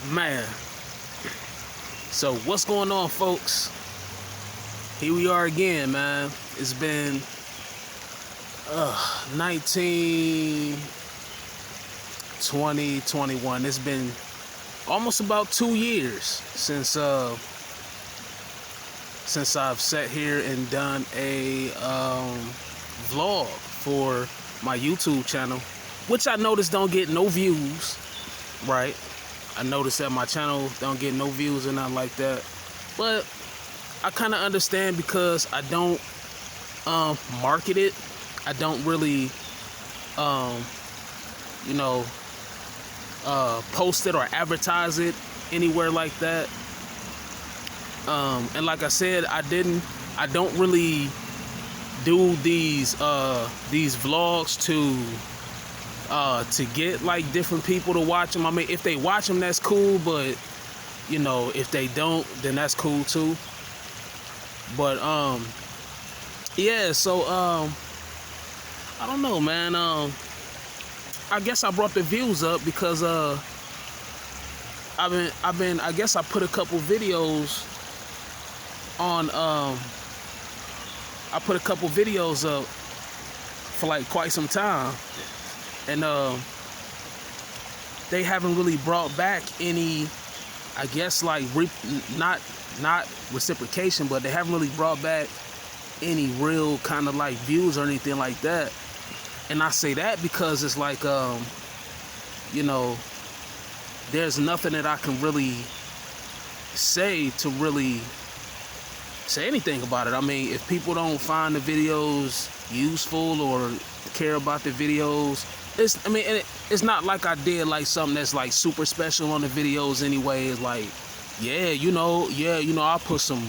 Man, so what's going on, folks? Here we are again, man. It's been 19, 20, 21. It's been almost about 2 years since I've sat here and done a vlog for my YouTube channel, which I noticed don't get no views, right? I noticed that my channel don't get no views or nothing like that, but I kind of understand because I don't market it. I don't really post it or advertise it anywhere like that. And like I said, I don't really do these vlogs to get like different people to watch them. I mean, if they watch them, that's cool, but if they don't, then that's cool too. But yeah, so I don't know, man. I guess I brought the views up because I guess I put a couple videos on I put a couple videos up for like quite some time, and they haven't really brought back any, I guess, like not reciprocation, but they haven't really brought back any real kind of like views or anything like that. And I say that because it's like there's nothing that I can really say to really say anything about it. I mean, if people don't find the videos useful or care about the videos, it's not like I did like something that's like super special on the videos anyway. It's like, I put some,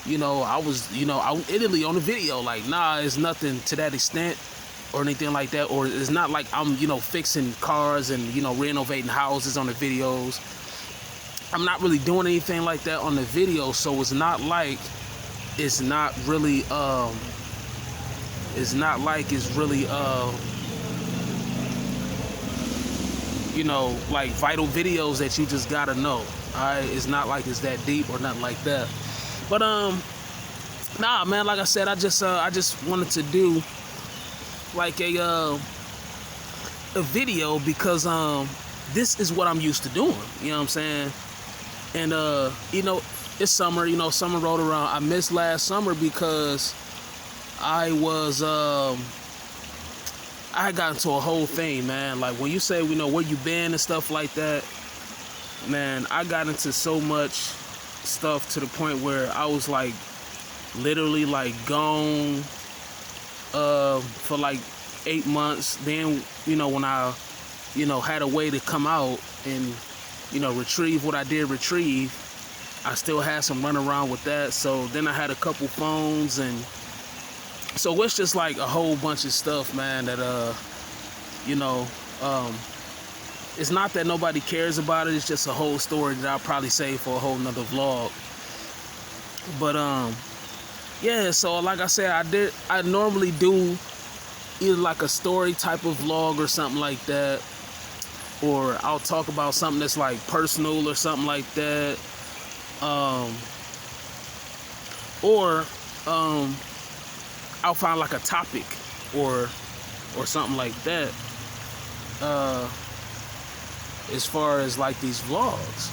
I was, out in Italy on the video. Like, nah, it's nothing to that extent or anything like that. Or it's not like I'm, fixing cars and, renovating houses on the videos. I'm not really doing anything like that on the video. So it's not like it's really like vital videos that you just gotta know. Alright, it's not like it's that deep or nothing like that. But nah, man, like I said, I just wanted to do like a video because this is what I'm used to doing. You know what I'm saying? And it's summer. Summer rolled around. I missed last summer because I had gotten into a whole thing, man. Like when you say, where you been and stuff like that, man, I got into so much stuff to the point where I was like literally like gone for like 8 months. Then, when I, had a way to come out and, retrieve what I did retrieve, I still had some run around with that. So then I had a couple phones, and so it's just like a whole bunch of stuff, man, that it's not that nobody cares about it. It's just a whole story that I'll probably save for a whole nother vlog. But yeah, so like I said, I normally do either like a story type of vlog or something like that, or I'll talk about something that's like personal or something like that, or I'll find like a topic or something like that, as far as like these vlogs.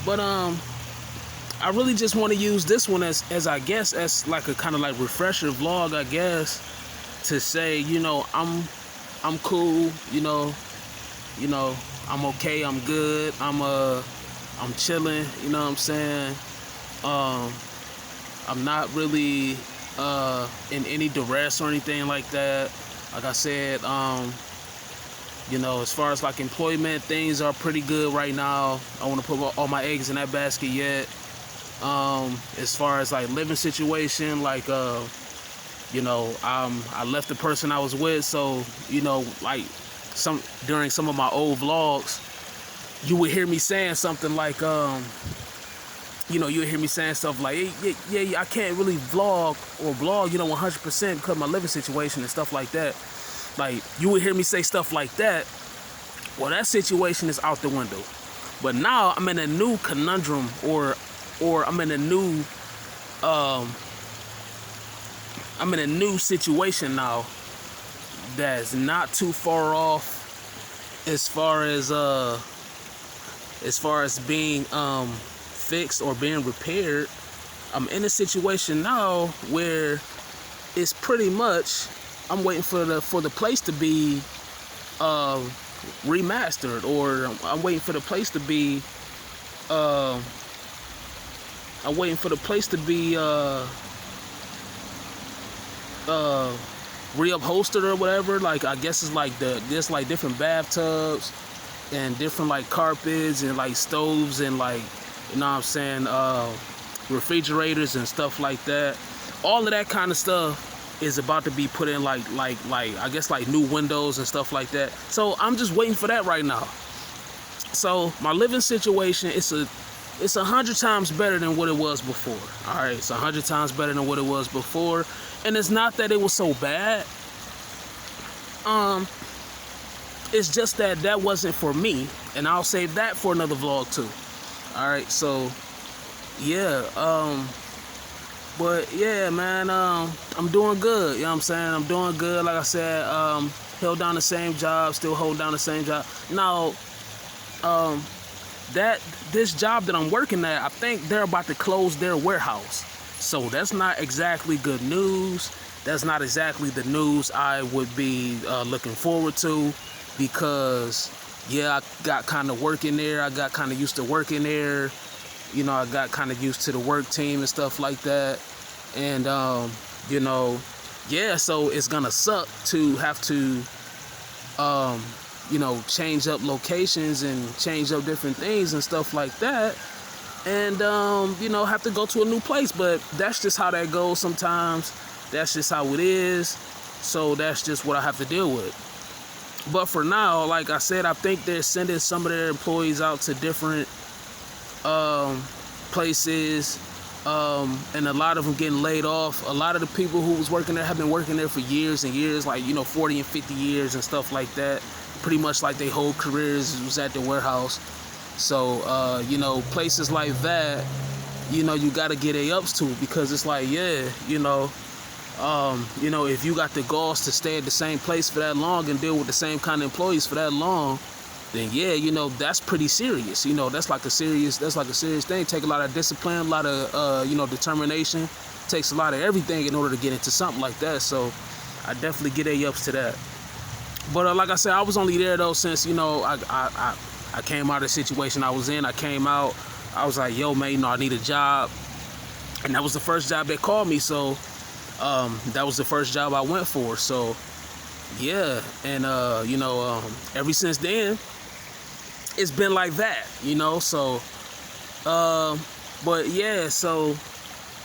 But I really just want to use this one as I guess as like a kind of like refresher vlog, I guess, to say, I'm cool, I'm okay, I'm good, I'm chilling, you know what I'm saying? I'm not really in any duress or anything like that. Like I said, as far as like employment, things are pretty good right now. I want to put all my eggs in that basket yet. As far as like living situation, like I left the person I was with, so like during some of my old vlogs, you would hear me saying something like you would hear me saying stuff like, yeah, I can't really vlog 100% because of my living situation and stuff like that. Like, you would hear me say stuff like that. Well, that situation is out the window. But now I'm in a new conundrum, or I'm in a new situation now that's not too far off as far as being fixed or being repaired. I'm in a situation now where it's pretty much I'm waiting for the place to be remastered, or I'm waiting for the place to be reupholstered or whatever. Like, I guess it's like there's like different bathtubs and different like carpets and like stoves and like, you know what I'm saying, refrigerators and stuff like that. All of that kind of stuff is about to be put in, like I guess like new windows and stuff like that. So I'm just waiting for that right now. So my living situation, it's 100 times better than what it was before. All right, it's 100 times better than what it was before, and it's not that it was so bad. It's just that wasn't for me, and I'll save that for another vlog too. All right, so yeah, but yeah, man, I'm doing good. You know what I'm saying? I'm doing good. Like I said, held down the same job, still hold down the same job. Now, this job that I'm working at, I think they're about to close their warehouse. So that's not exactly good news. That's not exactly the news I would be looking forward to, because yeah, I got kind of working there. I got kind of used to working there. You know, I got kind of used to the work team and stuff like that. And, you know, yeah, so it's going to suck to have to, you know, change up locations and change up different things and stuff like that. And, you know, have to go to a new place. But that's just how that goes sometimes. That's just how it is. So that's just what I have to deal with. But for now, like I said, I think they're sending some of their employees out to different places, and a lot of them getting laid off. A lot of the people who was working there have been working there for years and years, like, you know, 40 and 50 years and stuff like that. Pretty much like their whole careers was at the warehouse. So, you know, places like that, you know, you got to get ups to, because it's like, yeah, you know, if you got the balls to stay at the same place for that long and deal with the same kind of employees for that long, then yeah, you know, that's pretty serious. You know, that's like a serious thing. Take a lot of discipline, a lot of, you know, determination. Takes a lot of everything in order to get into something like that. So I definitely get ups to that. But like I said, I was only there though since, you know, I came out of the situation I was in. I came out, I was like, yo, man, you know, I need a job. And that was the first job they called me. So that was the first job I went for. So yeah, and you know, ever since then, it's been like that, you know. So but yeah, so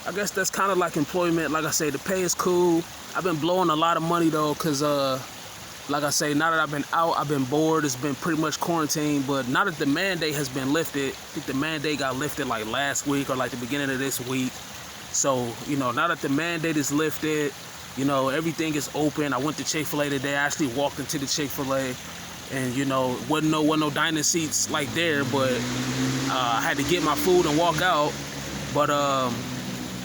I guess that's kind of like employment. Like I say, the pay is cool. I've been blowing a lot of money though, because like I say, now that I've been out, I've been bored. It's been pretty much quarantine. But now that the mandate has been lifted, I think the mandate got lifted like last week or like the beginning of this week. So, you know, now that the mandate is lifted, you know, everything is open. I went to Chick-fil-A today. I actually walked into the Chick-fil-A, and, you know, wasn't no dining seats like there, but I had to get my food and walk out. But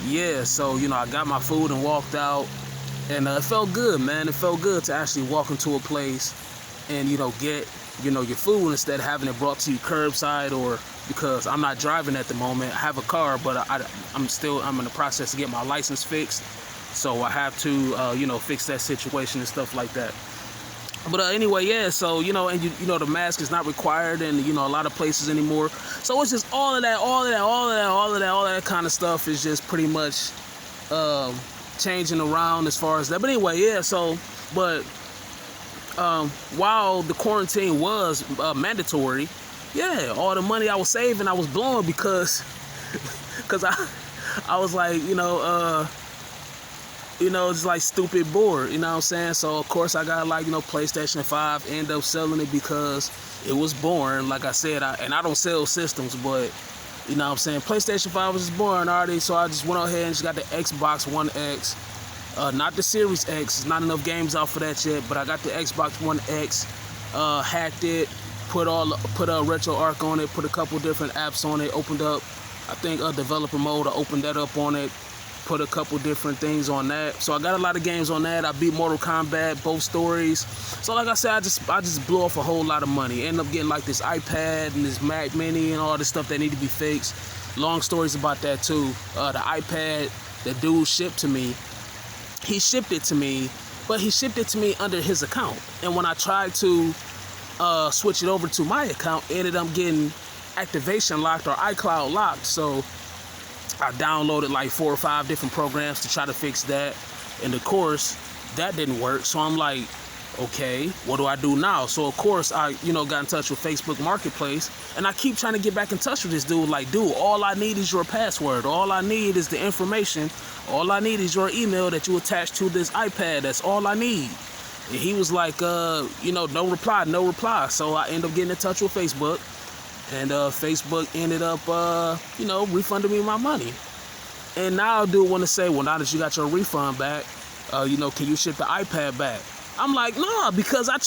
yeah, so, you know, I got my food and walked out, and it felt good, man. It felt good to actually walk into a place and, you know, get, you know, your food instead of having it brought to you curbside, or because I'm not driving at the moment. I have a car, but I'm in the process of getting my license fixed. So I have to, you know, fix that situation and stuff like that. But anyway, yeah, so, you know, and you know, the mask is not required in, you know, a lot of places anymore. So it's just all of that kind of stuff is just pretty much changing around as far as that. But anyway, yeah, so, but while the quarantine was mandatory, yeah, all the money I was saving, I was blowing because I was like, you know, it's like stupid bored, you know what I'm saying? So of course I got, like, you know, PlayStation 5, end up selling it because it was boring. Like I said, I don't sell systems, but, you know what I'm saying, PlayStation 5 was just boring already, so I just went ahead and just got the Xbox One X. Not the Series X, there's not enough games out for that yet, but I got the Xbox One X, hacked it, put a RetroArch on it, put a couple different apps on it, opened up, I think developer mode, I opened that up on it, put a couple different things on that. So I got a lot of games on that. I beat Mortal Kombat, both stories. So like I said, I just blew off a whole lot of money. Ended up getting like this iPad and this Mac Mini and all this stuff that need to be fixed. Long stories about that too. The iPad that dude shipped to me, he shipped it to me, but he shipped it to me under his account. And when I tried to switch it over to my account, it ended up getting activation locked or iCloud locked. So I downloaded like 4 or 5 different programs to try to fix that, and of course that didn't work. So I'm like, okay, what do I do now? So of course I got in touch with Facebook Marketplace, and I keep trying to get back in touch with this dude. Like, dude, all I need is your password, all I need is the information, all I need is your email that you attach to this iPad. That's all I need. And he was like, no reply. So I ended up getting in touch with Facebook. And Facebook ended up, refunding me my money. And now I do want to say, well, now that you got your refund back, can you ship the iPad back? I'm like, nah, because I'm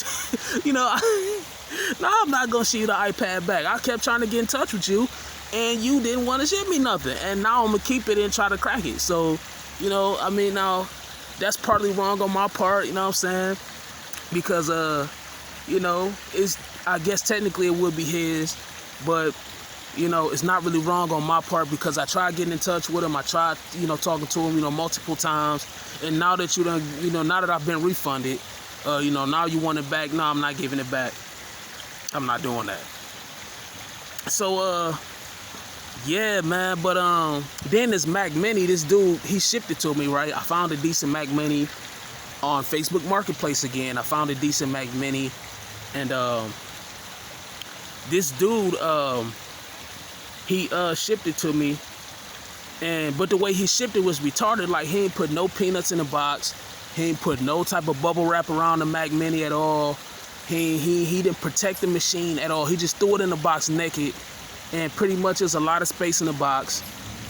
not going to ship you the iPad back. I kept trying to get in touch with you, and you didn't want to ship me nothing. And now I'm going to keep it and try to crack it. So, now that's partly wrong on my part, you know what I'm saying? Because, I guess technically it would be his. But, it's not really wrong on my part, because I tried getting in touch with him. I tried, talking to him, multiple times. And now that now that I've been refunded, now you want it back. No, I'm not giving it back. I'm not doing that. So, yeah, man. But then this Mac Mini, this dude, he shipped it to me, right? I found a decent Mac Mini on Facebook Marketplace again. I found a decent Mac Mini, and this dude, he shipped it to me, but the way he shipped it was retarded. Like, he ain't put no peanuts in the box, he ain't put no type of bubble wrap around the Mac Mini at all. He didn't protect the machine at all. He just threw it in the box naked, and pretty much there's a lot of space in the box,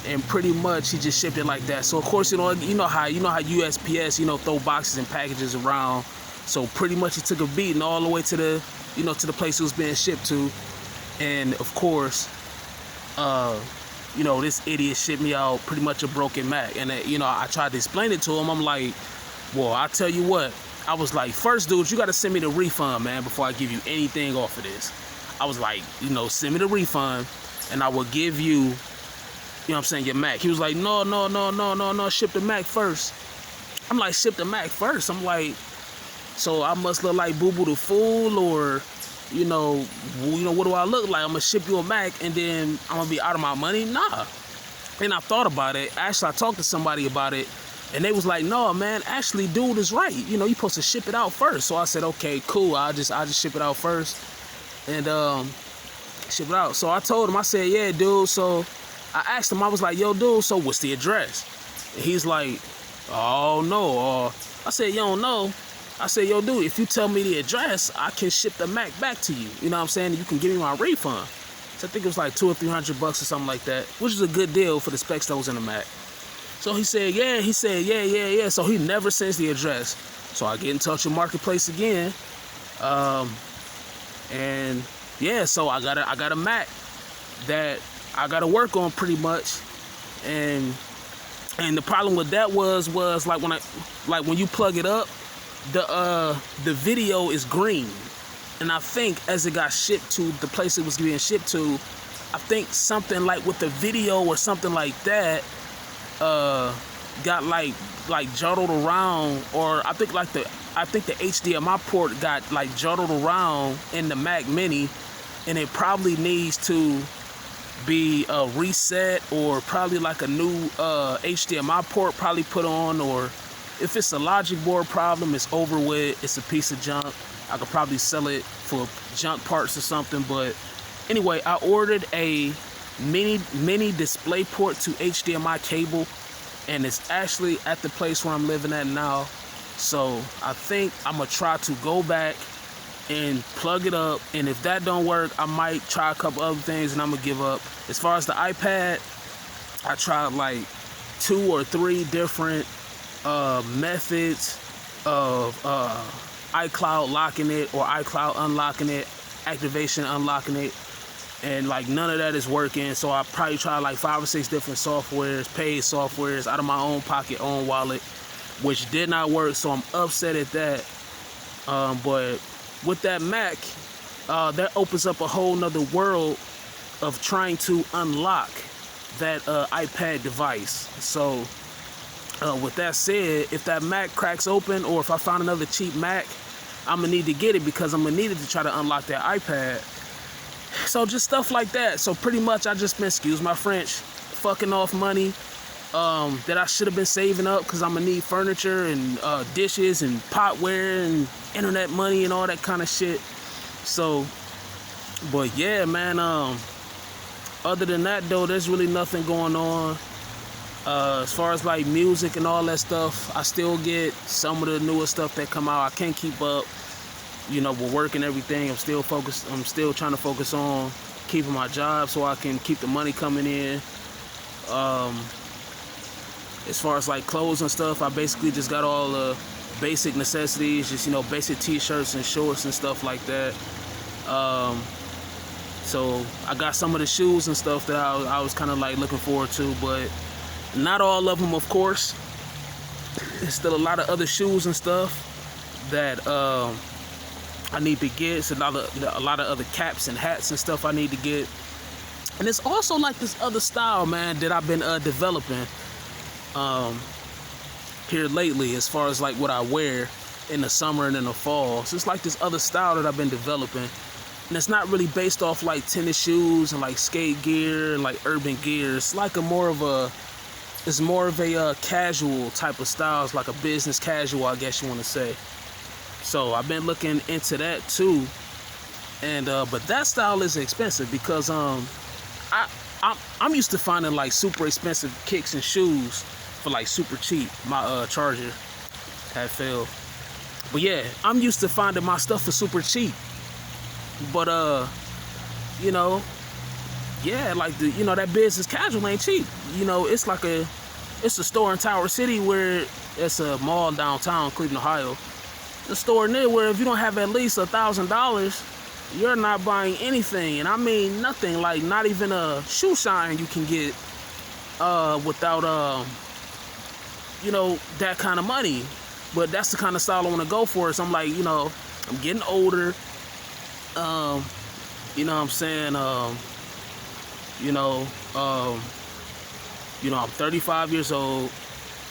and pretty much he just shipped it like that. So of course, you know how USPS throw boxes and packages around. So pretty much he took a beating all the way to the to the place it was being shipped to. And of course, this idiot shipped me out pretty much a broken Mac. And I tried to explain it to him. I'm like, well, I'll tell you what. I was like, first, dude, you got to send me the refund, man, before I give you anything off of this. I was like, send me the refund, and I will give you, your Mac. He was like, no, ship the Mac first. I'm like, ship the Mac first? I'm like, so I must look like Boo Boo the Fool, or what do I look like? I'm gonna ship you a Mac and then I'm gonna be out of my money? Nah. And I thought about it. Actually, I talked to somebody about it, and they was like, no, man, actually, dude is right. You're supposed to ship it out first. So I said, okay, cool. I'll just ship it out first and ship it out. So I told him, I said, yeah, dude. So I asked him, I was like, yo, dude, so what's the address? And he's like, oh, no. I said, you don't know. I said, yo, dude, if you tell me the address, I can ship the Mac back to you. You know what I'm saying? You can give me my refund. So I think it was like $200 or $300 or something like that, which is a good deal for the specs that was in the Mac. So he said, yeah. So he never sends the address. So I get in touch with Marketplace again. And yeah, so I got a Mac that I got to work on pretty much. And the problem with that was like when you plug it up, the video is green, and I think as it got shipped to the place it was being shipped to, I think something like with the video or something like that got like juggled around, or I think the HDMI port got like juggled around in the Mac Mini, and it probably needs to be reset, or probably like a new HDMI port probably put on, or if it's a logic board problem, it's over with. It's a piece of junk. I could probably sell it for junk parts or something. But anyway, I ordered a mini display port to HDMI cable, and it's actually at the place where I'm living at now. So I think I'm gonna try to go back and plug it up, and if that don't work, I might try a couple other things, and I'm gonna give up. As far as the iPad, I tried like 2 or 3 different methods of iCloud locking it or iCloud unlocking it activation, unlocking it, and like none of that is working. So I probably tried like 5 or 6 different softwares, paid softwares out of my own pocket, own wallet, which did not work. So I'm upset at that. But with that Mac, that opens up a whole nother world of trying to unlock that iPad device. So with that said, if that Mac cracks open, or if I find another cheap Mac, I'm gonna need to get it, because I'm gonna need it to try to unlock that iPad. So just stuff like that. So pretty much I just been, excuse my French, fucking off money that I should have been saving up, because I'm gonna need furniture and dishes and potware and internet money and all that kind of shit. So, but yeah, man, other than that though, there's really nothing going on. As far as like music and all that stuff, I still get some of the newer stuff that come out. I can't keep up, you know, with work and everything. I'm still trying to focus on keeping my job so I can keep the money coming in. As far as like clothes and stuff, I basically just got all the basic necessities, just, you know, basic t-shirts and shorts and stuff like that. So I got some of the shoes and stuff that I was kind of like looking forward to, but not all of them, of course. There's still a lot of other shoes and stuff that I need to get. It's a lot of other caps and hats and stuff I need to get. And it's also like this other style, man, that I've been developing here lately, as far as like what I wear in the summer and in the fall. So it's like this other style that I've been developing. And it's not really based off like tennis shoes and like skate gear and like urban gear. It's like more of a casual type of style. It's like a business casual, I guess you want to say. So I've been looking into that too. And but that style is expensive, because I'm used to finding like super expensive kicks and shoes for like super cheap. My charger had failed. But yeah, I'm used to finding my stuff for super cheap. But you know, yeah, like that business casual ain't cheap. You know, it's a store in Tower City, where it's a mall downtown Cleveland, Ohio. The store in there where if you don't have at least $1,000, you're not buying anything. And I mean nothing, like not even a shoe shine you can get without that kind of money. But that's the kind of style I want to go for. So I'm like, I'm getting older. You know what I'm saying? I'm 35 years old.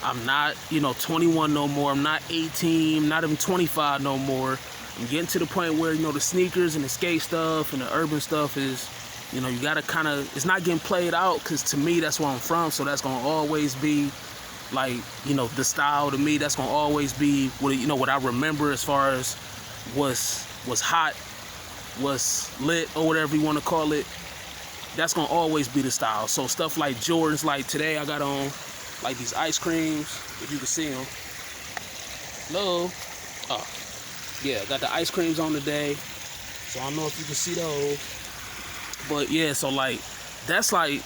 I'm not, 21 no more. I'm not 18, not even 25 no more. I'm getting to the point where, the sneakers and the skate stuff and the urban stuff is, you gotta kind of, it's not getting played out, because to me, that's where I'm from. So that's gonna always be like, the style to me. That's gonna always be what I remember as far as was hot, was lit, or whatever you want to call it. That's gonna always be the style. So stuff like Jordans, like today I got on like these ice creams, if you can see them. Hello? Oh, yeah, got the ice creams on today. So I don't know if you can see those. But yeah, so like that's like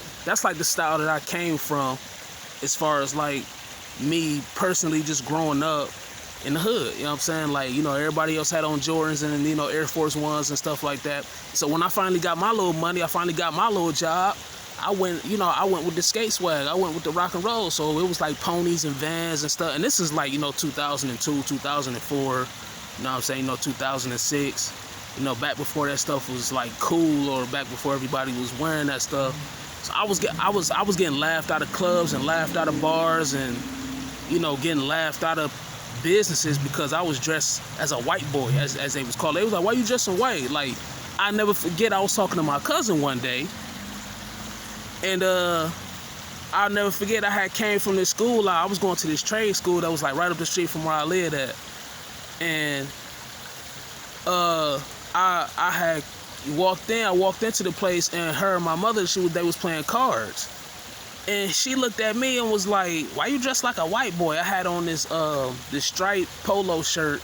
the style that I came from, as far as like me personally just growing up in the hood. You know what I'm saying? Like, everybody else had on Jordans and, Air Force Ones and stuff like that. So when I finally got my little money, I finally got my little job, I went with the skate swag. I went with the rock and roll. So it was like ponies and Vans and stuff. And this is like, 2002, 2004, you know what I'm saying? 2006, back before that stuff was like cool, or back before everybody was wearing that stuff. So I was getting laughed out of clubs and laughed out of bars, and, getting laughed out of businesses because I was dressed as a white boy, as they was called. They was like, why you dressing white? Like, I never forget, I was talking to my cousin one day, and I'll never forget, I had came from this school. I was going to this trade school that was like right up the street from where I lived at, and I had walked into the place, and her and my mother, they was playing cards. And she looked at me and was like, why you dressed like a white boy? I had on this striped polo shirt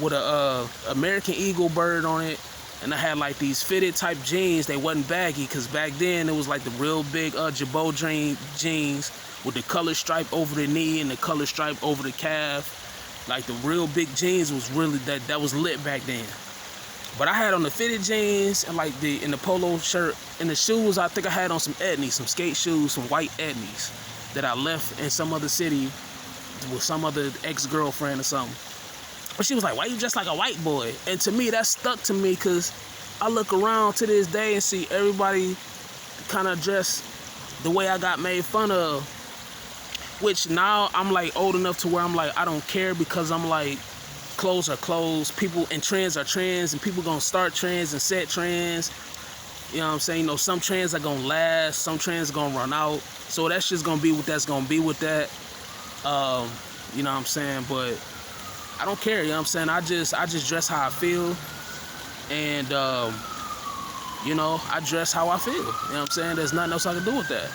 with a American Eagle bird on it. And I had like these fitted type jeans. They wasn't baggy, because back then it was like the real big Jabot jeans with the color stripe over the knee and the color stripe over the calf. Like the real big jeans was really, that was lit back then. But I had on the fitted jeans and like the polo shirt and the shoes. I think I had on some Etnies, some skate shoes, some white Etnies that I left in some other city with some other ex-girlfriend or something. But she was like, "Why you dressed like a white boy?" And to me, that stuck to me because I look around to this day and see everybody kind of dressed the way I got made fun of. Which now I'm like old enough to where I'm like, I don't care, because I'm like, clothes are clothes, people and trends are trends, and people gonna start trends and set trends. You know what I'm saying? You know, some trends are gonna last, some trends are gonna run out. So that's just gonna be what that's gonna be with that. You know what I'm saying? But I don't care, you know what I'm saying? I just dress how I feel, and you know, I dress how I feel. You know what I'm saying? There's nothing else I can do with that.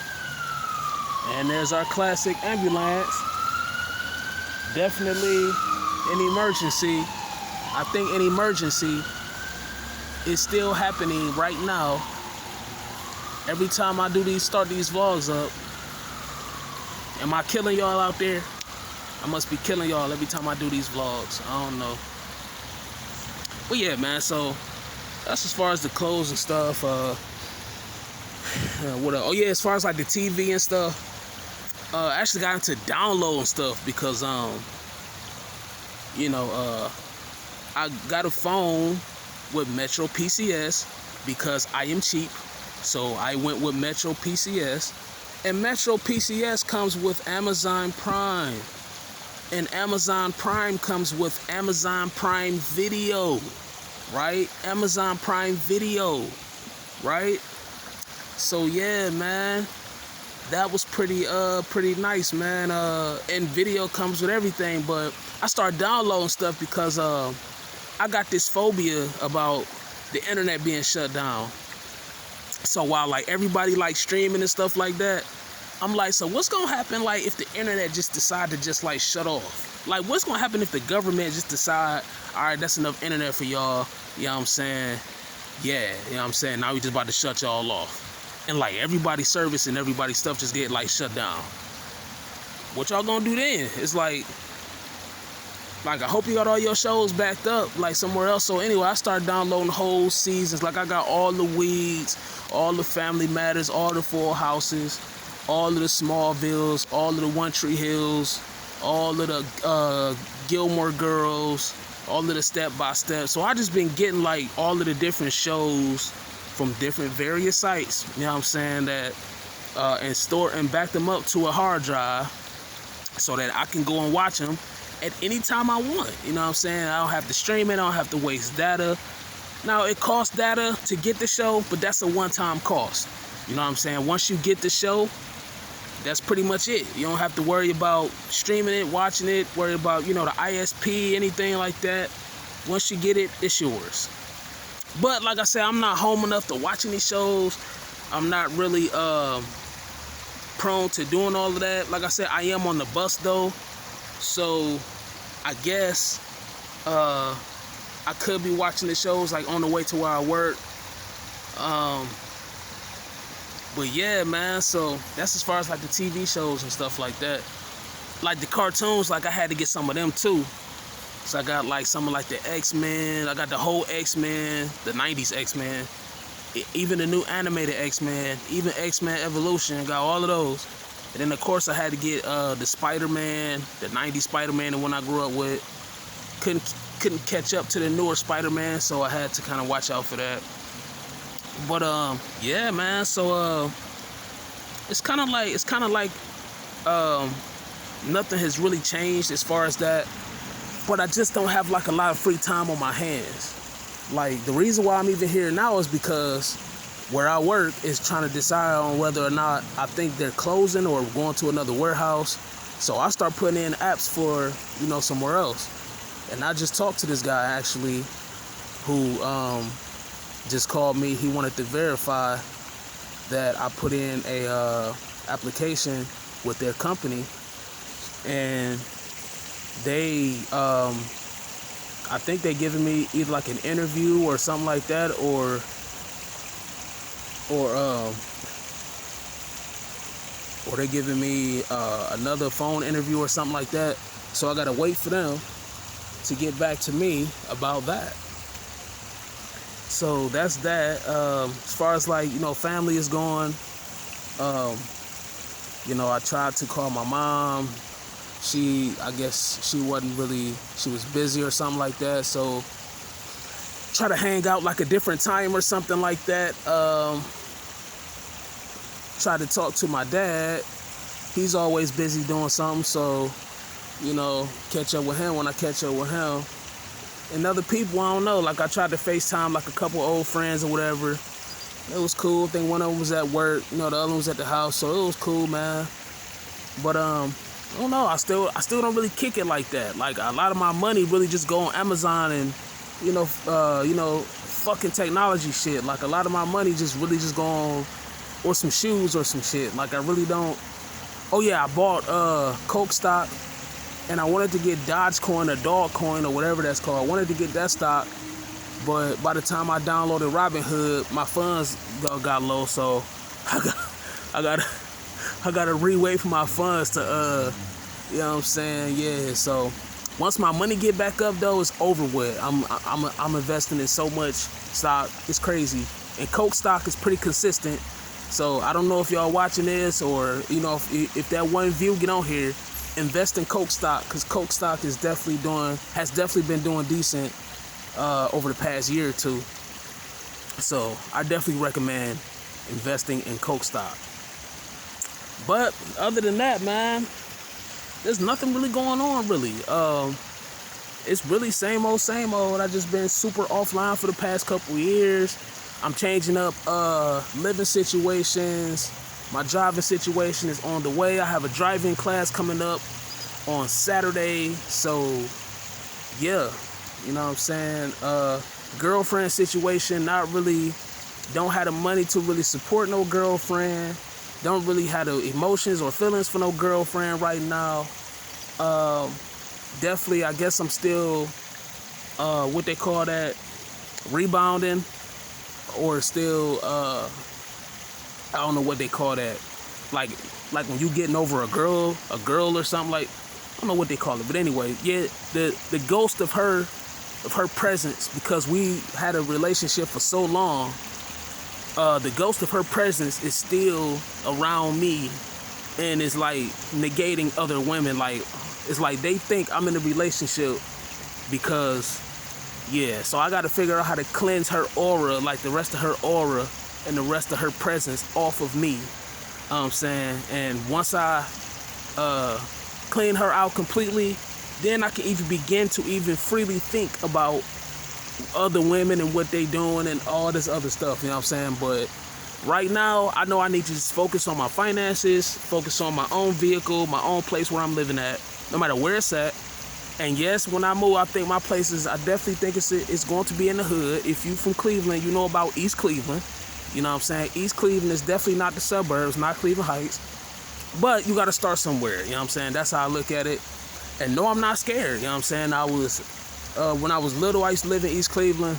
And there's our classic ambulance. Definitely an emergency. I think an emergency is still happening right now. Every time I start these vlogs up, am I killing y'all out there? I must be killing y'all every time I do these vlogs. I don't know. But yeah, man, so that's as far as the clothes and stuff. What else? Oh yeah, as far as like the TV and stuff, I actually got into downloading stuff because you know, I got a phone with Metro PCS because I am cheap. So I went with Metro PCS, and Metro PCS comes with Amazon Prime, and Amazon Prime comes with Amazon Prime Video, right? Amazon Prime Video, right? So yeah, man, that was pretty nice, man. And video comes with everything, but I started downloading stuff because I got this phobia about the internet being shut down. So while like everybody like streaming and stuff like that, I'm like, so what's gonna happen like if the internet just decide to just like shut off? Like, what's gonna happen if the government just decide, all right, that's enough internet for y'all, you know what I'm saying? Yeah, you know what I'm saying? Now we just about to shut y'all off. And like everybody's service and everybody's stuff just get like shut down. What y'all gonna do then? It's like I hope you got all your shows backed up like somewhere else. So anyway, I started downloading whole seasons. Like I got all the Weeds, all the Family Matters, all the Full Houses, all of the Smallvilles, all of the One Tree Hills, all of the Gilmore Girls, all of the Step by Step. So I just been getting like all of the different shows from different various sites, you know what I'm saying, that and store and back them up to a hard drive so that I can go and watch them at any time I want. You know what I'm saying? I don't have to stream it, I don't have to waste data. Now it costs data to get the show, but that's a one-time cost. You know what I'm saying? Once you get the show, that's pretty much it. You don't have to worry about streaming it, watching it, worry about, you know, the ISP, anything like that. Once you get it, it's yours. But like I said, I'm not home enough to watching these shows. I'm not really prone to doing all of that. Like I said, I am on the bus though, so I guess I could be watching the shows like on the way to where I work. But yeah, man, so that's as far as like the TV shows and stuff like that. Like the cartoons, like I had to get some of them too. So I got like some of like the X-Men. I got the whole X-Men, the 90s X-Men, even the new animated X-Men, even X-Men Evolution, got all of those. And then of course I had to get the Spider-Man, the 90s Spider-Man, the one I grew up with. Couldn't catch up to the newer Spider-Man, so I had to kind of watch out for that. But yeah, man, so it's kind of like nothing has really changed as far as that. But I just don't have like a lot of free time on my hands. Like the reason why I'm even here now is because where I work is trying to decide on whether or not I think they're closing or going to another warehouse. So I start putting in apps for, you know, somewhere else. And I just talked to this guy actually who just called me. He wanted to verify that I put in a application with their company, and they I think they giving me either like an interview or something like that, or they giving me another phone interview or something like that. So I gotta wait for them to get back to me about that. So that's that. As far as like, family is going, I tried to call my mom. I guess she was busy or something like that. So try to hang out like a different time or something like that. Try to talk to my dad. He's always busy doing something. So, catch up with him when I catch up with him. And other people, I don't know. Like I tried to FaceTime like a couple old friends or whatever. It was cool. I think one of them was at work. The other one was at the house. So it was cool, man. But I don't know. I still don't really kick it like that. Like a lot of my money really just go on Amazon and fucking technology shit. Like a lot of my money just go on or some shoes or some shit. Like I really don't. Oh yeah, I bought Coke stock and I wanted to get Dogecoin or Dogcoin or whatever that's called. I wanted to get that stock, but by the time I downloaded Robinhood, my funds got low, so I gotta re-wait for my funds to you know what I'm saying? Yeah, so once my money get back up though, it's over with. I'm investing in so much stock, it's crazy. And Coke stock is pretty consistent. So I don't know if y'all watching this or if that one view get on here, invest in Coke stock, because Coke stock has definitely been doing decent over the past year or two. So I definitely recommend investing in Coke stock. But other than that, man, there's nothing really going on really. It's really same old. I just been super offline for the past couple years. I'm changing up living situations. My driving situation is on the way. I have a driving class coming up on Saturday. So yeah, you know what I'm saying? Girlfriend situation, not really, don't have the money to really support no girlfriend. Don't really have the emotions or feelings for no girlfriend right now. Definitely, I guess I'm still, what they call that, rebounding, or still, I don't know what they call that. Like when you getting over a girl or something, like, I don't know what they call it. But anyway, yeah, the ghost of her presence, because we had a relationship for so long, the ghost of her presence is still around me, and it's like negating other women. Like, it's like they think I'm in a relationship because, yeah. So I got to figure out how to cleanse her aura, like the rest of her aura and the rest of her presence off of me. You know what I'm saying? And once I clean her out completely, then I can even begin to even freely think about other women and what they doing and all this other stuff, you know what I'm saying? But right now, I know I need to just focus on my finances, focus on my own vehicle, my own place where I'm living at, no matter where it's at. And yes, when I move, I think my place is, I definitely think it's going to be in the hood. If you from Cleveland, you know about East Cleveland. You know what I'm saying? East Cleveland is definitely not the suburbs, not Cleveland Heights. But you got to start somewhere, you know what I'm saying? That's how I look at it. And no, I'm not scared, you know what I'm saying? When I was little, I used to live in East Cleveland.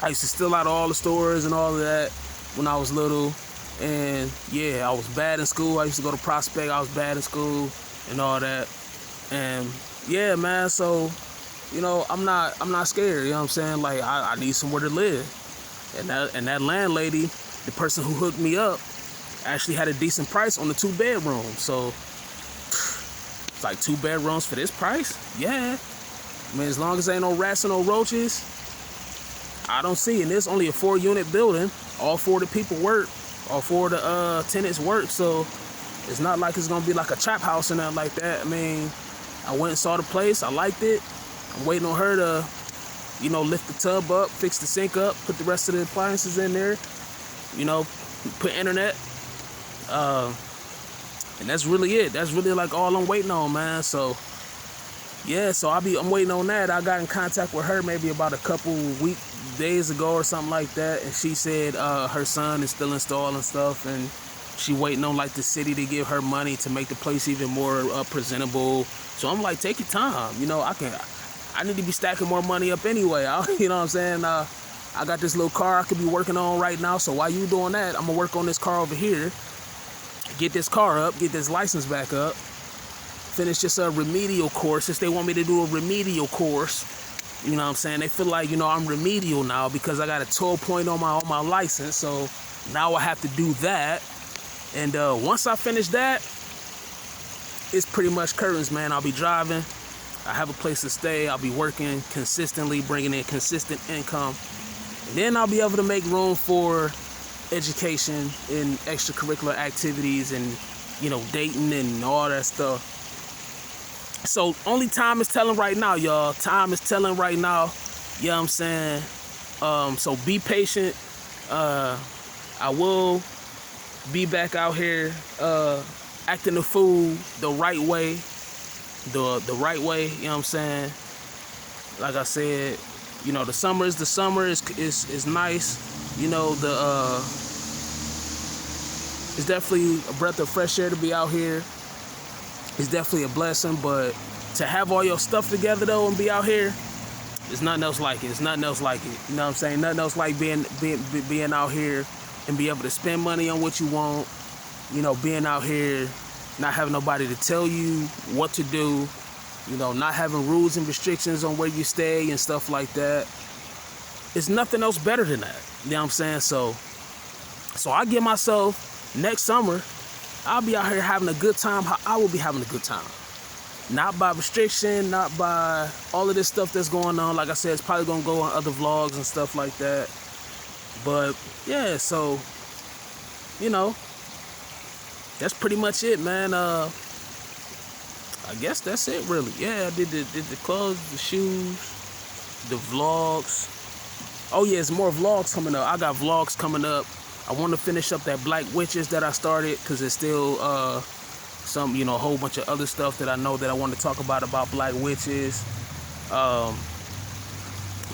I used to steal out of all the stores and all of that when I was little. And yeah, I was bad in school. I used to go to Prospect. I was bad in school and all that. And yeah, man, so, I'm not scared, you know what I'm saying? Like, I need somewhere to live. And that landlady, the person who hooked me up, actually had a decent price on the 2 bedrooms. So it's like 2 bedrooms for this price? Yeah. I mean, as long as ain't no rats and no roaches, I don't see. And it's only a 4-unit building. All 4 of the people work. All 4 of the tenants work. So it's not like it's gonna be like a trap house or nothing like that. I mean, I went and saw the place. I liked it. I'm waiting on her to, lift the tub up, fix the sink up, put the rest of the appliances in there. Put internet. And that's really it. That's really like all I'm waiting on, man. So yeah, so I'm waiting on that. I got in contact with her maybe about a couple days ago or something like that, and she said her son is still installing stuff, and she waiting on like the city to give her money to make the place even more presentable. So I'm like, take your time. I need to be stacking more money up anyway. You know what I'm saying? I got this little car I could be working on right now. So while you doing that, I'm gonna work on this car over here. Get this car up, get this license back up. Finish this remedial course, since they want me to do a remedial course. You know what I'm saying? They feel like, I'm remedial now because I got a 12 point on my license. So now I have to do that. And once I finish that, it's pretty much curtains, man. I'll be driving. I have a place to stay. I'll be working consistently, bringing in consistent income. And then I'll be able to make room for education and extracurricular activities and, dating and all that stuff. So only time is telling right now, y'all. Time is telling right now. You know what I'm saying? So be patient. I will be back out here acting the fool the right way. The right way, you know what I'm saying? Like I said, the summer is the summer. Is nice. It's definitely a breath of fresh air to be out here. It's definitely a blessing, but to have all your stuff together though and be out here, there's nothing else like it. It's nothing else like it. You know what I'm saying? Nothing else like being out here and be able to spend money on what you want. Being out here, not having nobody to tell you what to do. Not having rules and restrictions on where you stay and stuff like that. It's nothing else better than that. You know what I'm saying? So I give myself next summer, I'll be out here having a good time. I will be having a good time. Not by restriction, not by all of this stuff that's going on. Like I said, it's probably going to go on other vlogs and stuff like that. But, yeah, so, that's pretty much it, man. I guess that's it, really. Yeah, I did the clothes, the shoes, the vlogs. Oh, yeah, there's more vlogs coming up. I got vlogs coming up. I want to finish up that Black Witches that I started because there's still some, a whole bunch of other stuff that I know that I want to talk about Black Witches.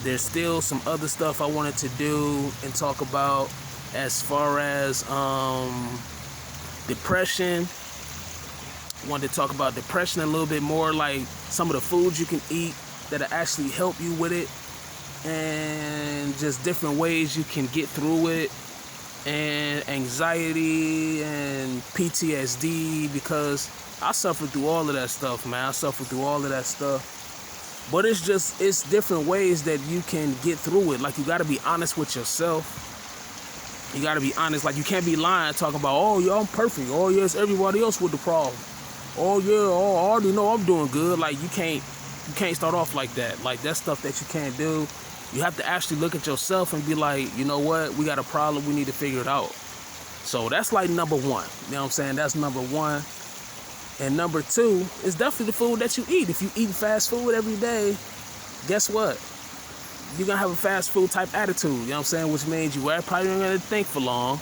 There's still some other stuff I wanted to do and talk about as far as depression. I wanted to talk about depression a little bit more, like some of the foods you can eat that'll actually help you with it and just different ways you can get through it. And anxiety and PTSD, because I suffered through all of that stuff, man. I suffered through all of that stuff. But it's different ways that you can get through it. Like, you got to be honest with yourself. You got to be honest. Like, you can't be lying, talking about, oh, yeah, I'm perfect. Oh, yeah, it's everybody else with the problem. Oh, yeah, I already know I'm doing good. Like, you can't start off like that. Like, that's stuff that you can't do. You have to actually look at yourself and be like, you know what? We got a problem. We need to figure it out. So that's like number one. You know what I'm saying? That's number one. And number two is definitely the food that you eat. If you eat fast food every day, guess what? You're going to have a fast food type attitude. You know what I'm saying? Which means you probably aren't going to think for long.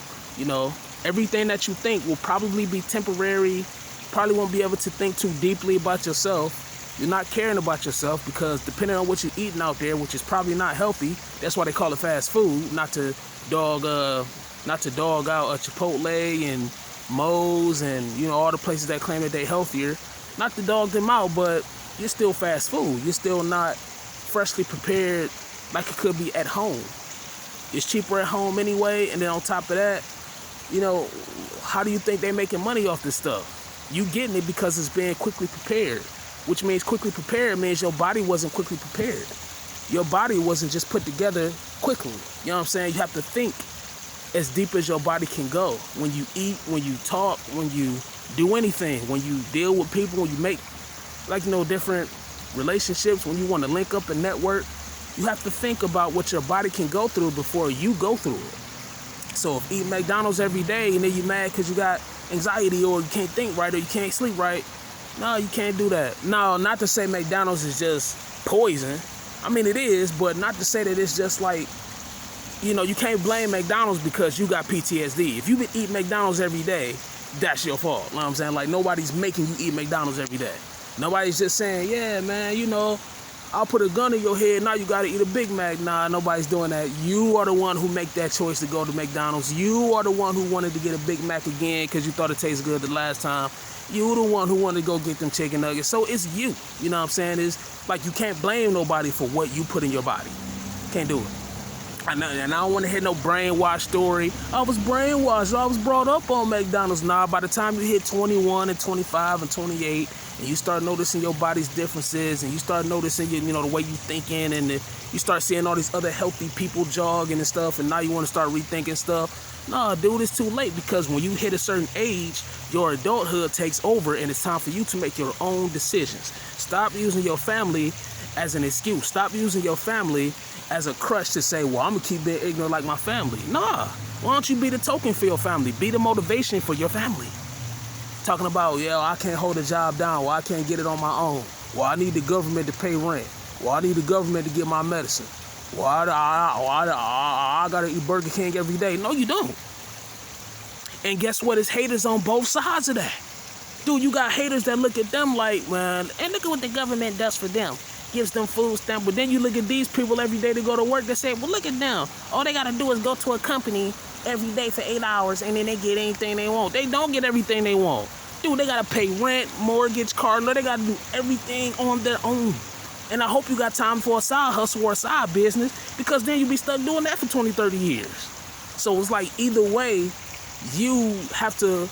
Everything that you think will probably be temporary. Probably won't be able to think too deeply about yourself. You're not caring about yourself because depending on what you're eating out there, which is probably not healthy, that's why they call it fast food, not to dog out a Chipotle and Moe's and, all the places that claim that they're healthier. Not to dog them out, but you're still fast food. You're still not freshly prepared like it could be at home. It's cheaper at home anyway, and then on top of that, how do you think they're making money off this stuff? You getting it because it's being quickly prepared. Which means quickly prepared means your body wasn't quickly prepared. Your body wasn't just put together quickly. You know what I'm saying? You have to think as deep as your body can go. When you eat, when you talk, when you do anything, when you deal with people, when you make different relationships, when you want to link up and network, you have to think about what your body can go through before you go through it. So if you eat McDonald's every day and then you're mad because you got anxiety or you can't think right or you can't sleep right, no, you can't do that. No, not to say McDonald's is just poison. I mean, it is, but not to say that it's just like, you can't blame McDonald's because you got PTSD. If you've been eating McDonald's every day, that's your fault. You know what I'm saying? Like, nobody's making you eat McDonald's every day. Nobody's just saying, yeah, man, I'll put a gun in your head, now you got to eat a Big Mac. Nah, nobody's doing that. You are the one who make that choice to go to McDonald's. You are the one who wanted to get a Big Mac again because you thought it tasted good the last time. You the one who wanted to go get them chicken nuggets. So it's you. You know what I'm saying? It's like you can't blame nobody for what you put in your body. Can't do it. And I don't want to hear no brainwash story. I was brainwashed. I was brought up on McDonald's. Nah, by the time you hit 21 and 25 and 28, and you start noticing your body's differences, and you start noticing the way you thinking, and you start seeing all these other healthy people jogging and stuff, and now you want to start rethinking stuff. Nah, dude, it's too late, because when you hit a certain age, your adulthood takes over, and it's time for you to make your own decisions. Stop using your family as an excuse. Stop using your family as a crutch to say, well, I'm gonna keep being ignorant like my family. Nah, why don't you be the token for your family? Be the motivation for your family. Talking about, I can't hold a job down. Well, I can't get it on my own. Well, I need the government to pay rent. Well, I need the government to get my medicine. Well, I gotta eat Burger King every day. No, you don't. And guess what? It's haters on both sides of that. Dude, you got haters that look at them like, man, and look at what the government does for them. Gives them food stamp. But then you look at these people every day to go to work, they say, well, look at them. All they gotta do is go to a company every day for 8 hours, and then they get anything they want. They don't get everything they want. Dude, they gotta pay rent, mortgage, car, no, they gotta do everything on their own. And I hope you got time for a side hustle or a side business, because then you'll be stuck doing that for 20, 30 years. So it's like, either way, you have to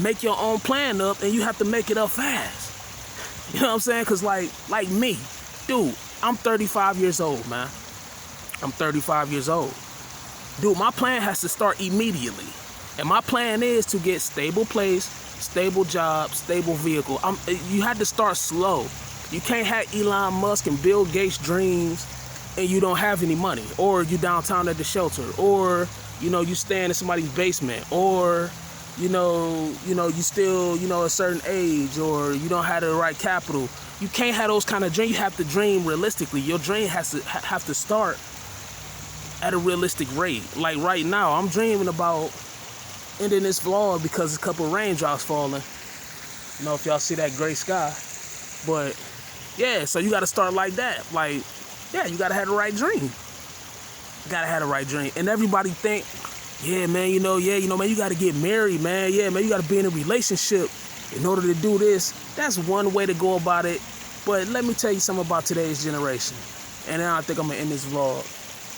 make your own plan up, and you have to make it up fast. You know what I'm saying? Because like me, dude, I'm 35 years old, man. I'm 35 years old. Dude, my plan has to start immediately. And my plan is to get stable place, stable job, stable vehicle. You had to start slow. You can't have Elon Musk and Bill Gates dreams and you don't have any money. Or you downtown at the shelter. Or, you staying in somebody's basement. Or, you still, a certain age. Or you don't have the right capital. You can't have those kind of dreams. You have to dream realistically. Your dream has to have to start at a realistic rate. Like right now, I'm dreaming about ending this vlog because a couple raindrops falling. If y'all see that gray sky. But yeah, so you got to start like that. Like, yeah, you got to have the right dream. You got to have the right dream. And everybody think, yeah, man, man, you got to get married, man. Yeah, man, you got to be in a relationship in order to do this. That's one way to go about it. But let me tell you something about today's generation. And then I think I'm going to end this vlog.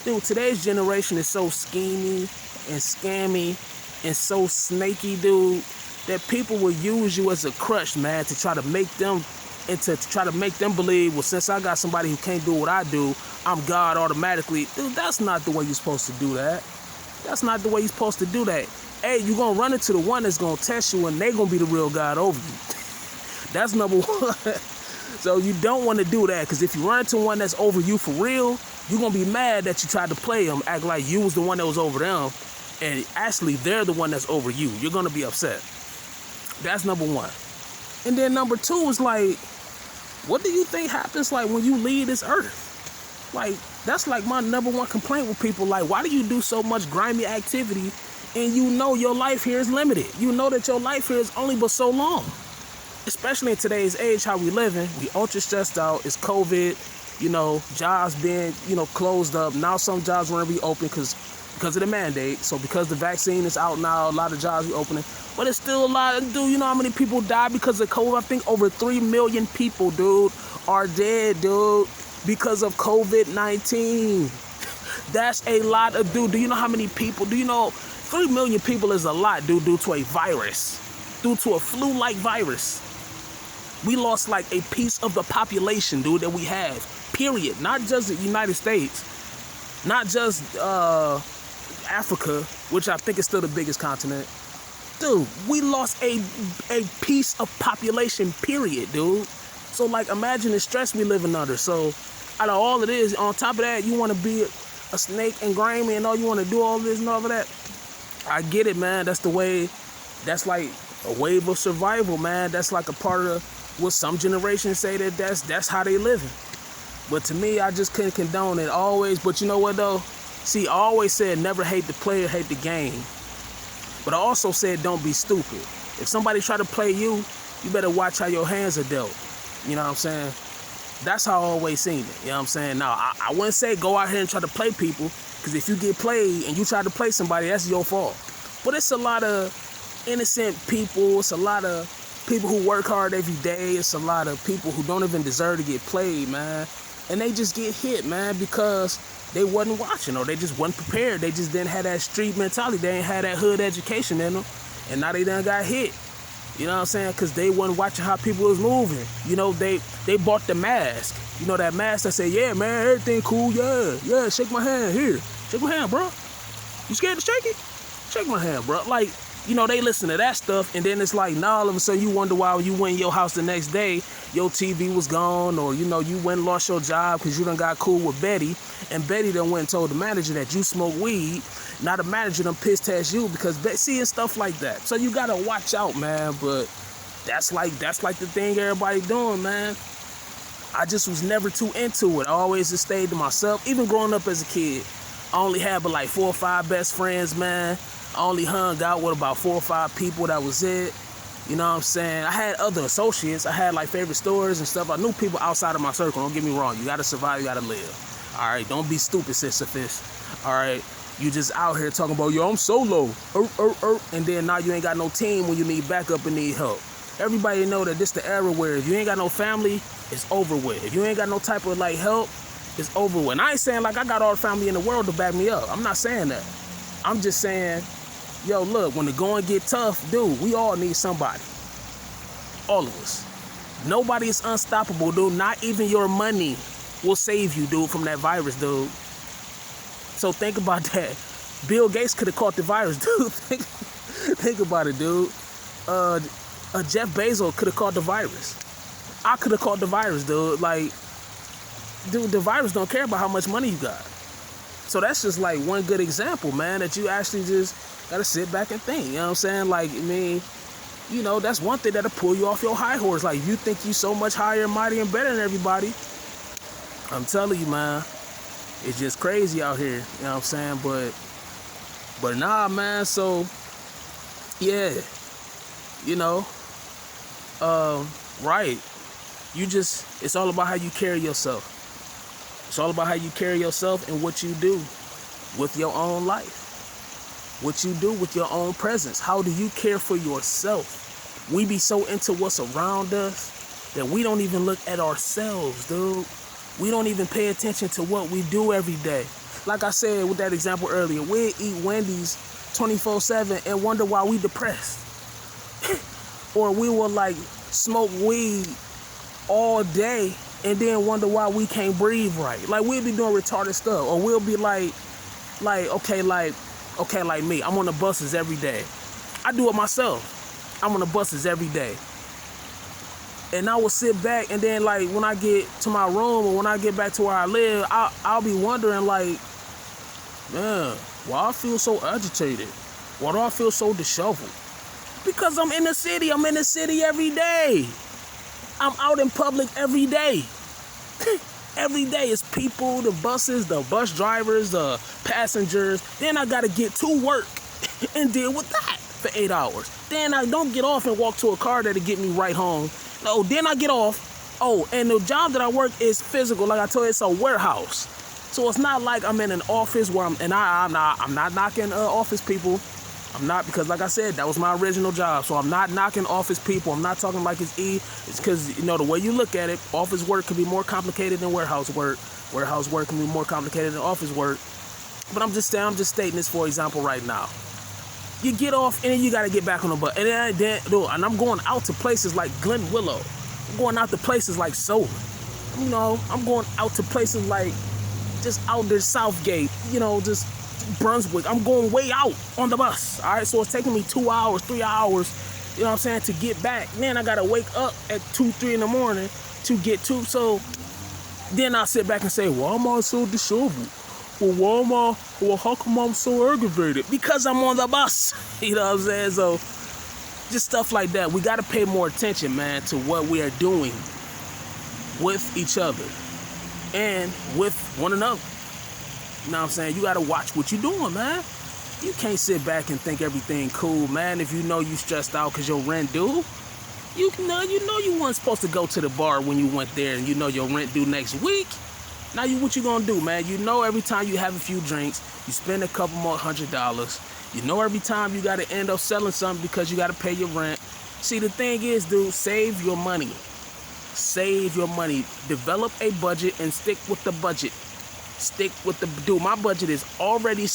Dude, today's generation is so schemy and scammy and so snaky, dude, that people will use you as a crutch, man, to try to make them believe, well, since I got somebody who can't do what I do, I'm God automatically. Dude, that's not the way you're supposed to do that. That's not the way you're supposed to do that. Hey, you're going to run into the one that's going to test you, and they're going to be the real God over you. That's number one. So you don't want to do that, because if you run into one that's over you for real, you're going to be mad that you tried to play them, act like you was the one that was over them, and actually they're the one that's over you. You're going to be upset. That's number one. And then number two is like, what do you think happens like when you leave this earth? Like, that's like my number one complaint with people. Like, why do you do so much grimy activity and you know your life here is limited? You know that your life here is only but so long. Especially in today's age, how we living, we ultra stressed out. It's COVID, jobs being, closed up. Now some jobs want to be open because of the mandate. So because the vaccine is out now, a lot of jobs are opening. But it's still a lot. Dude, you know how many people died because of COVID? I think over 3 million people, dude, are dead, dude, because of COVID-19. That's a lot of, dude. Do you know how many people? 3 million people is a lot, dude, due to a virus. Due to a flu-like virus. We lost like a piece of the population, dude, that we have. Period. Not just the United States. Not just Africa, which I think is still the biggest continent. Dude, we lost a piece of population, period, dude. So, like, imagine the stress we living under. So, out of all of this, on top of that, you want to be a snake and grimy and all you want to do all this and all of that. I get it, man. That's the way. That's like a wave of survival, man. That's like a part of what some generations say that's how they living. But to me, I just couldn't condone it always. But you know what, though? See, I always said never hate the player, hate the game. But I also said don't be stupid. If somebody try to play you, you better watch how your hands are dealt. You know what I'm saying? That's how I always seen it. You know what I'm saying? Now, I wouldn't say go out here and try to play people, because if you get played and you try to play somebody, that's your fault. But it's a lot of innocent people. It's a lot of people who work hard every day. It's a lot of people who don't even deserve to get played, man. And they just get hit, man, because they wasn't watching or they just wasn't prepared. They just didn't have that street mentality. They ain't had that hood education in them. And now they done got hit. You know what I'm saying? Because they wasn't watching how people was moving. You know, they bought the mask. You know, that mask that say, yeah, man, everything cool, yeah, shake my hand, here. Shake my hand, bro. You scared to shake it? Shake my hand, bro. Like, you know, they listen to that stuff, and then it's like, now all of a sudden you wonder why when you went in your house the next day, your TV was gone, or, you know, you went and lost your job because you done got cool with Betty, and Betty done went and told the manager that you smoke weed. Now the manager done pissed at you because seeing stuff like that. So you gotta watch out, man, but that's like the thing everybody doing, man. I just was never too into it. I always just stayed to myself. Even growing up as a kid, I only had but like 4 or 5 best friends, man. I only hung out with about 4 or 5 people. That was it. You know what I'm saying? I had other associates. I had like favorite stores and stuff. I knew people outside of my circle. Don't get me wrong. You gotta survive. You gotta live. All right. Don't be stupid, Sister Fish. All right. You just out here talking about, yo, I'm solo. And then now you ain't got no team when you need backup and need help. Everybody know that this the era where if you ain't got no family, it's over with. If you ain't got no type of like help, it's over with. And I ain't saying like I got all the family in the world to back me up. I'm not saying that. I'm just saying, yo, look, when the going get tough, dude, we all need somebody. All of us. Nobody is unstoppable, dude. Not even your money will save you, dude, from that virus, dude. So think about that. Bill Gates could have caught the virus, dude. Think about it, dude. Jeff Bezos could have caught the virus. I could have caught the virus, dude. Like, dude, the virus don't care about how much money you got. So that's just like one good example, man, that you actually just gotta sit back and think. You know what I'm saying? Like, I mean, you know, that's one thing that'll pull you off your high horse. Like, you think you so much higher and mighty and better than everybody. I'm telling you, man, it's just crazy out here. You know what I'm saying? But nah, man. So, yeah, you know, right. It's all about how you carry yourself. It's all about how you carry yourself and what you do with your own life. What you do with your own presence. How do you care for yourself? We be so into what's around us that we don't even look at ourselves, dude. We don't even pay attention to what we do every day. Like I said with that example earlier, we eat Wendy's 24/7 and wonder why we depressed. Or we will like smoke weed all day and then wonder why we can't breathe right. Like, we'll be doing retarded stuff. Or we'll be like me. I'm on the buses every day. I do it myself. I'm on the buses every day. And I will sit back and then like when I get to my room or when I get back to where I live, I'll be wondering like, man, why I feel so agitated? Why do I feel so disheveled? Because I'm in the city. I'm in the city every day. I'm out in public every day. Every day it's people, the buses, the bus drivers, the passengers. Then I gotta get to work and deal with that for 8 hours. Then I don't get off and walk to a car that'll get me right home. No, then I get off. Oh, and the job that I work is physical. Like I told you, it's a warehouse. So it's not like I'm in an office where I'm not knocking office people. I'm not, because like I said, that was my original job. So I'm not knocking office people. I'm not talking like it's It's because, you know, the way you look at it, office work can be more complicated than warehouse work. Warehouse work can be more complicated than office work. But I'm just stating this for example right now. You get off and then you got to get back on the bus. And and I'm going out to places like Glen Willow. I'm going out to places like Solon. You know, I'm going out to places like just out there Southgate, you know, just Brunswick. I'm going way out on the bus. All right, so it's taking me 2 hours, 3 hours, you know what I'm saying, to get back. Then I gotta wake up at 2, 3 in the morning to get to. So then I sit back and say, why am I so disheveled? Well, how come I'm so aggravated? Because I'm on the bus. You know what I'm saying? So just stuff like that. We gotta pay more attention, man, to what we are doing with each other and with one another. You know what I'm saying? You gotta watch what you're doing, man. You can't sit back and think everything cool, man. If you know you stressed out because your rent due, you know you weren't supposed to go to the bar when you went there, and you know your rent due next week. Now what you gonna do, man? You know every time you have a few drinks, you spend a couple more $100. You know every time you gotta end up selling something because you gotta pay your rent. See, the thing is, dude, save your money. Save your money. Develop a budget and stick with the budget. Dude, my budget is already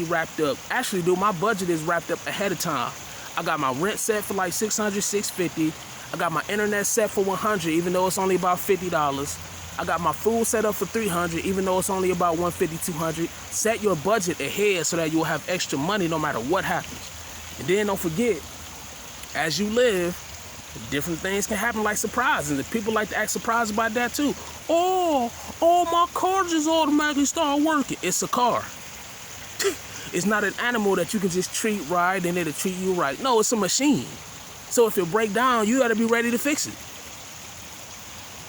wrapped up. Actually, dude, my budget is wrapped up ahead of time. I got my rent set for like $600, $650. I got my internet set for $100, even though it's only about $50. I got my food set up for $300, even though it's only about $150, $200. Set your budget ahead so that you'll have extra money no matter what happens. And then don't forget, as you live, different things can happen like surprises. And people like to act surprised about that too. Oh, my car just automatically started working. It's a car. It's not an animal that you can just treat right and it'll treat you right. No, it's a machine. So if it break down, you gotta be ready to fix it.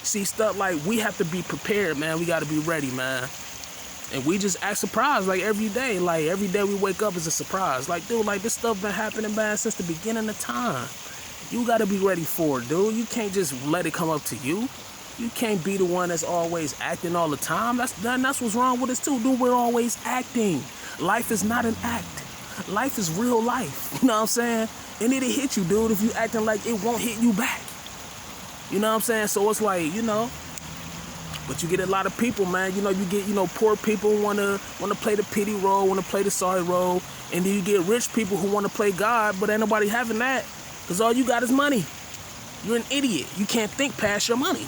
See, stuff like, we have to be prepared, man. We gotta be ready, man. And we just act surprised like every day. Like every day we wake up is a surprise. Like, dude, like this stuff been happening, man, since the beginning of time. You gotta be ready for it, dude. You can't just let it come up to you. You can't be the one that's always acting all the time. That's what's wrong with us too, dude. We're always acting. Life is not an act. Life is real life. You know what I'm saying? And it'll hit you, dude, if you acting like it won't hit you back. You know what I'm saying? So it's like, you know, but you get a lot of people, man. You know, you get, poor people wanna play the pity role, wanna play the sorry role, and then you get rich people who wanna play God, but ain't nobody having that, because all you got is money. You're an idiot. You can't think past your money.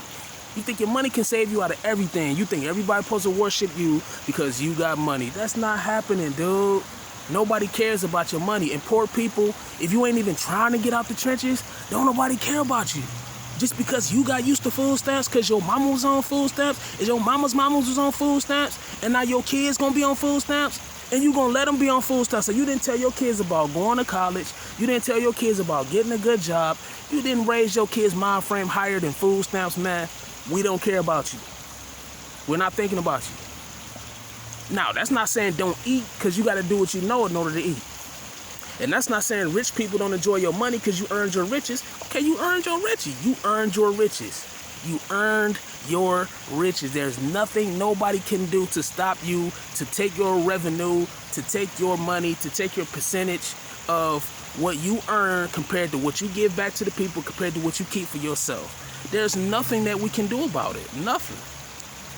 You think your money can save you out of everything. You think everybody supposed to worship you because you got money. That's not happening, dude. Nobody cares about your money. And poor people, if you ain't even trying to get out the trenches, don't nobody care about you. Just because you got used to food stamps, because your mama was on food stamps, and your mama's was on food stamps, and now your kids gonna be on food stamps, and you gonna let them be on food stamps. So you didn't tell your kids about going to college. You didn't tell your kids about getting a good job. You didn't raise your kids' mind frame higher than food stamps, man. We don't care about you. We're not thinking about you. Now, that's not saying don't eat, because you got to do what you know in order to eat. And that's not saying rich people don't enjoy your money because you earned your riches. Okay, you earned your riches. You earned your riches. You earned your riches. There's nothing nobody can do to stop you, to take your revenue, to take your money, to take your percentage of what you earn compared to what you give back to the people, compared to what you keep for yourself. There's nothing that we can do about it. Nothing.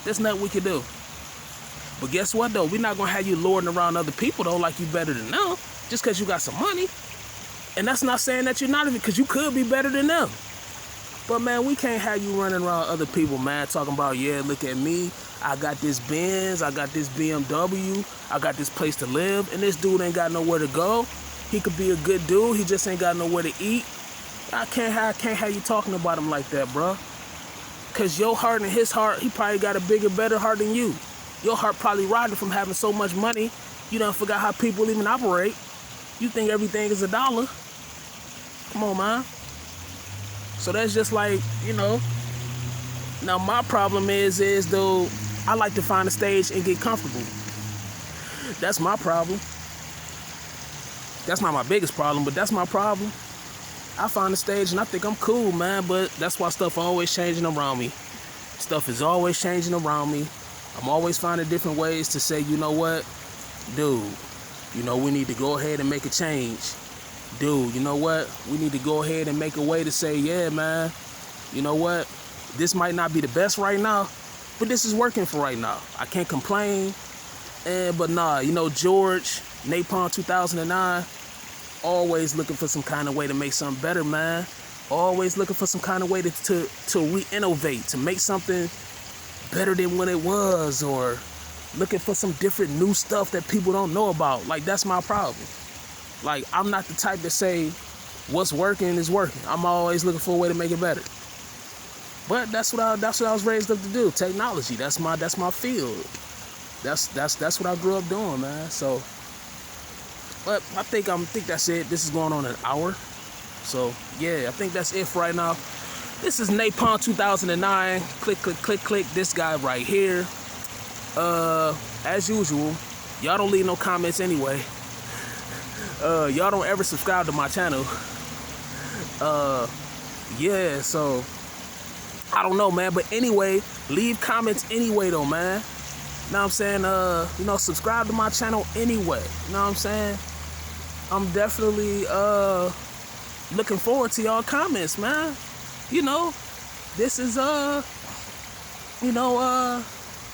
There's nothing we can do. But guess what, though? We're not going to have you lording around other people, though, like you better than them, just because you got some money. And that's not saying that you're not, because you could be better than them. But, man, we can't have you running around other people, man, talking about, yeah, look at me. I got this Benz. I got this BMW. I got this place to live. And this dude ain't got nowhere to go. He could be a good dude. He just ain't got nowhere to eat. I can't have you talking about him like that, bro. Because your heart and his heart, he probably got a bigger, better heart than you. Your heart probably rotted from having so much money, you done forgot how people even operate. You think everything is $1. Come on, man. So that's just like, Now, my problem is though, I like to find a stage and get comfortable. That's my problem. That's not my biggest problem, but that's my problem. I find a stage and I think I'm cool, man, but that's why stuff always changing around me. Stuff is always changing around me. I'm always finding different ways to say, you know what, dude, we need to go ahead and make a change. Dude, you know what, we need to go ahead and make a way to say, yeah, man, you know what, this might not be the best right now, but this is working for right now. I can't complain. But nah, George, Napalm 2009, always looking for some kind of way to make something better, man. Always looking for some kind of way to re-innovate, to make something better than what it was, or looking for some different new stuff that people don't know about. Like, that's my problem. Like, I'm not the type to say what's working is working. I'm always looking for a way to make it better. But that's what I was raised up to do. Technology. That's my field. That's what I grew up doing, man. So, but I think that's it. This is going on an hour. So yeah, I think that's it for right now. This is Napalm 2009. Click, click, click, click. This guy right here. As usual, y'all don't leave no comments anyway. Y'all don't ever subscribe to my channel. Yeah, so I don't know, man. But anyway, leave comments anyway, though, man. You know what I'm saying? Subscribe to my channel anyway. You know what I'm saying? I'm definitely looking forward to y'all comments, man. This is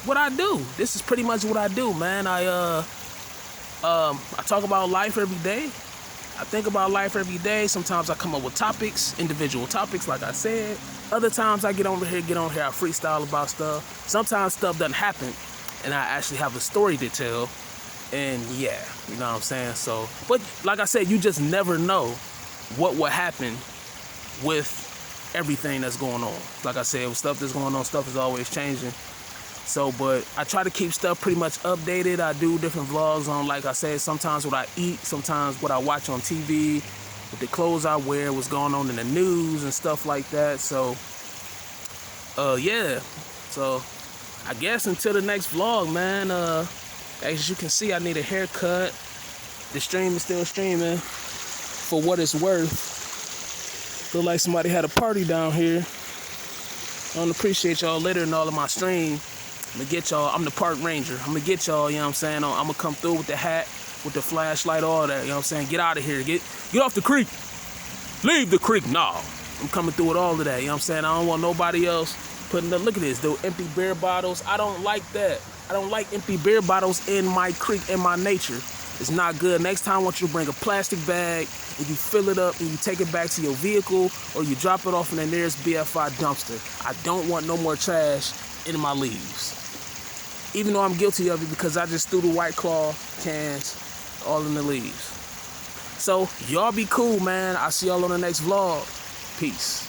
what I do. This is pretty much what I do, man. I talk about life every day. I think about life every day. Sometimes I come up with topics, individual topics, like I said. Other times I get on here, I freestyle about stuff. Sometimes stuff doesn't happen, and I actually have a story to tell. And yeah, you know what I'm saying? So, but like I said, you just never know what will happen with everything that's going on. Like I said, with stuff that's going on, stuff is always changing. So, but I try to keep stuff pretty much updated. I do different vlogs on, like I said, sometimes what I eat, sometimes what I watch on TV, with the clothes I wear, what's going on in the news and stuff like that. So, yeah. So, I guess until the next vlog, man. As you can see, I need a haircut. The stream is still streaming for what it's worth. Look like somebody had a party down here. I don't appreciate y'all littering all of my stream. I'm gonna get y'all. I'm the park ranger. I'm gonna get y'all, you know what I'm saying? I'm gonna come through with the hat, with the flashlight, all that, you know what I'm saying? Get out of here. Get off the creek. Leave the creek. Nah. I'm coming through with all of that, you know what I'm saying? I don't want nobody else putting the, look at this, the empty beer bottles. I don't like that. I don't like empty beer bottles in my creek, in my nature. It's not good. Next time I want you to bring a plastic bag and you fill it up and you take it back to your vehicle or you drop it off in the nearest BFI dumpster. I don't want no more trash in my leaves. Even though I'm guilty of it because I just threw the White Claw cans all in the leaves. So, y'all be cool, man. I'll see y'all on the next vlog. Peace.